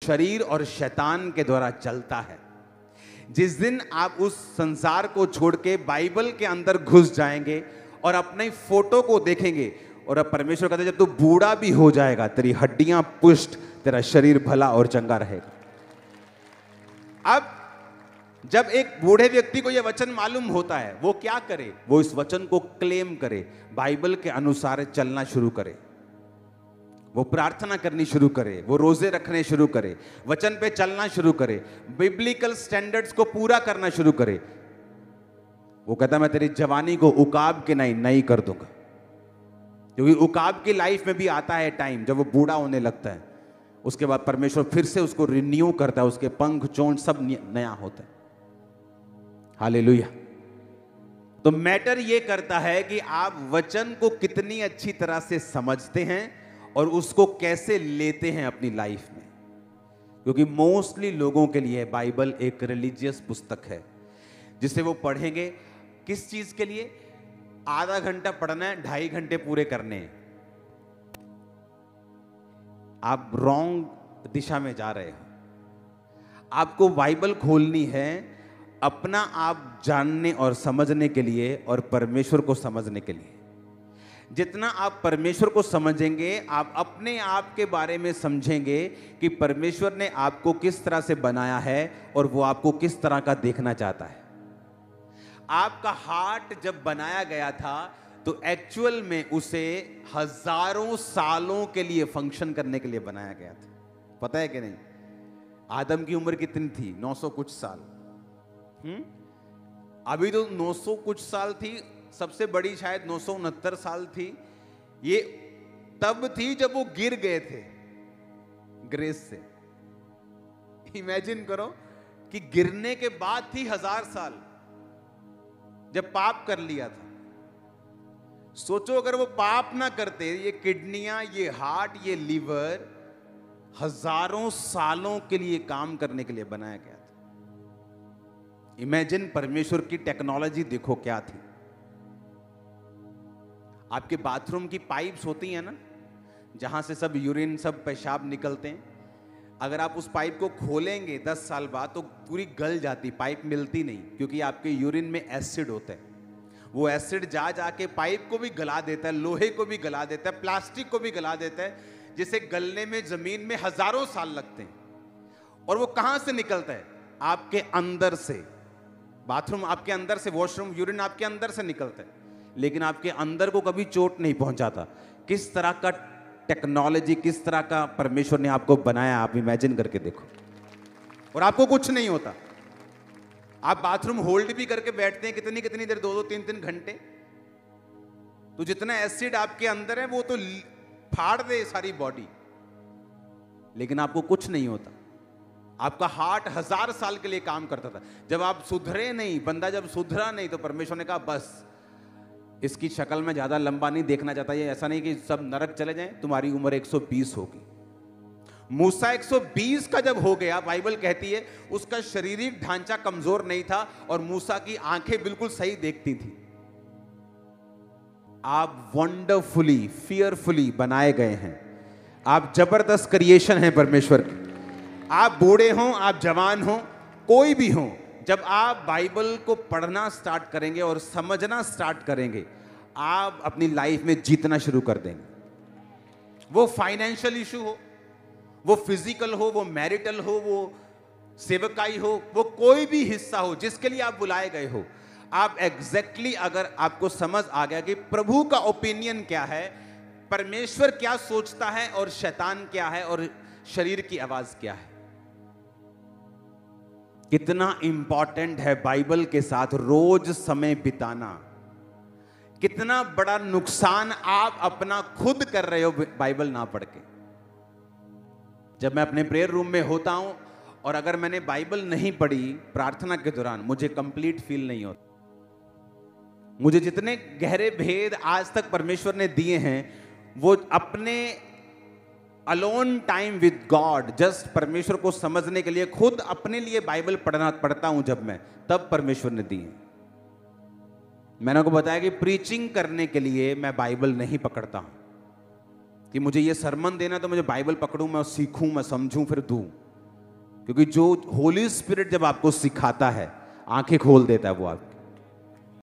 शरीर और शैतान के द्वारा चलता है। जिस दिन आप उस संसार को छोड़ के बाइबल के अंदर घुस जाएंगे और अपने फोटो को देखेंगे, और अब परमेश्वर कहते हैं जब तू बूढ़ा भी हो जाएगा तेरी हड्डियां पुष्ट, तेरा शरीर भला और चंगा रहेगा। अब जब एक बूढ़े व्यक्ति को यह वचन मालूम होता है, वो क्या करे? वो इस वचन को क्लेम करे, बाइबल के अनुसार चलना शुरू करे, वो प्रार्थना करनी शुरू करे, वो रोजे रखने शुरू करे, वचन पे चलना शुरू करे, बिब्लिकल स्टैंडर्ड्स को पूरा करना शुरू करे। वो कहता मैं तेरी जवानी को उकाब के नई कर दूंगा, क्योंकि उकाब की लाइफ में भी आता है टाइम जब वो बूढ़ा होने लगता है, उसके बाद परमेश्वर फिर से उसको रिन्यू करता है, उसके पंख चोंच सब नया होता है। हालेलुया। तो मैटर ये करता है कि आप वचन को कितनी अच्छी तरह से समझते हैं और उसको कैसे लेते हैं अपनी लाइफ में, क्योंकि मोस्टली लोगों के लिए बाइबल एक रिलीजियस पुस्तक है जिसे वो पढ़ेंगे किस चीज के लिए? आधा घंटा पढ़ना है, 2.5 घंटे पूरे करने हैं। आप रॉन्ग दिशा में जा रहे हो। आपको बाइबल खोलनी है अपना आप जानने और समझने के लिए और परमेश्वर को समझने के लिए। जितना आप परमेश्वर को समझेंगे, आप अपने आप के बारे में समझेंगे कि परमेश्वर ने आपको किस तरह से बनाया है और वो आपको किस तरह का देखना चाहता है। आपका हार्ट जब बनाया गया था तो एक्चुअल में उसे हजारों सालों के लिए फंक्शन करने के लिए बनाया गया था। पता है कि नहीं? आदम की उम्र कितनी थी? 900 कुछ साल। अभी तो 900 कुछ साल थी, सबसे बड़ी शायद 969 साल थी। ये तब थी जब वो गिर गए थे ग्रेस से। इमेजिन करो कि गिरने के बाद थी 1000 साल जब पाप कर लिया था। सोचो अगर वो पाप ना करते, ये किडनियां, ये हार्ट, ये लीवर हजारों सालों के लिए काम करने के लिए बनाया गया था। इमेजिन परमेश्वर की टेक्नोलॉजी देखो क्या थी। आपके बाथरूम की पाइप्स होती हैं ना, जहां से सब यूरिन, सब पेशाब निकलते हैं। अगर आप उस पाइप को खोलेंगे 10 साल बाद तो पूरी गल जाती, पाइप मिलती नहीं, क्योंकि आपके यूरिन में एसिड होता है। वो एसिड जा जाके पाइप को भी गला देता है, लोहे को भी गला देता है, प्लास्टिक को भी गला देता है, जिसे गलने में जमीन में हजारों साल लगते हैं। और वो कहां से निकलता है? आपके अंदर से। बाथरूम आपके अंदर से, वॉशरूम, यूरिन आपके अंदर से निकलता है, लेकिन आपके अंदर को कभी चोट नहीं पहुंचाता। किस तरह का टेक्नोलॉजी, किस तरह का परमेश्वर ने आपको बनाया, आप इमेजिन करके देखो। और आपको कुछ नहीं होता। आप बाथरूम होल्ड भी करके बैठते हैं कितनी कितनी देर, 2-2, 3-3 घंटे। तो जितना एसिड आपके अंदर है वो तो फाड़ दे सारी बॉडी, लेकिन आपको कुछ नहीं होता। आपका हार्ट 1000 साल के लिए काम करता था। जब आप सुधरे नहीं, बंदा जब सुधरा नहीं, तो परमेश्वर ने कहा बस इसकी शक्ल में ज्यादा लंबा नहीं देखना चाहता। ये ऐसा नहीं कि सब नरक चले जाएं, तुम्हारी उम्र 120 होगी। मूसा 120 का जब हो गया, बाइबल कहती है उसका शारीरिक ढांचा कमजोर नहीं था और मूसा की आंखें बिल्कुल सही देखती थी। आप वंडरफुली, फियरफुली बनाए गए हैं। आप जबरदस्त क्रिएशन हैं परमेश्वर की। आप बूढ़े हों, आप जवान हों, कोई भी हो, जब आप बाइबल को पढ़ना स्टार्ट करेंगे और समझना स्टार्ट करेंगे, आप अपनी लाइफ में जीतना शुरू कर देंगे। वो फाइनेंशियल इशू हो, वो फिजिकल हो, वो मैरिटल हो, वो सेवकाई हो, वो कोई भी हिस्सा हो जिसके लिए आप बुलाए गए हो, आप एग्जैक्टली अगर आपको समझ आ गया कि प्रभु का ओपिनियन क्या है, परमेश्वर क्या सोचता है और शैतान क्या है और शरीर की आवाज क्या है। कितना इंपॉर्टेंट है बाइबल के साथ रोज समय बिताना। कितना बड़ा नुकसान आप अपना खुद कर रहे हो बाइबल ना पढ़ के। जब मैं अपने प्रेयर रूम में होता हूं और अगर मैंने बाइबल नहीं पढ़ी प्रार्थना के दौरान, मुझे कंप्लीट फील नहीं होता। मुझे जितने गहरे भेद आज तक परमेश्वर ने दिए हैं, वो अपने alone time with God, just परमेश्वर को समझने के लिए खुद अपने लिए बाइबल पढ़ता हूं जब मैं, तब परमेश्वर ने दिए। मैंने आपको बताया कि प्रीचिंग करने के लिए मैं बाइबल नहीं पकड़ता हूं कि मुझे ये सरमन देना तो मुझे बाइबल पकड़ूं, मैं सीखूं, मैं समझूं, फिर दूं। क्योंकि जो होली स्पिरिट जब आपको सिखाता है, आंखें खोल देता है वो आप।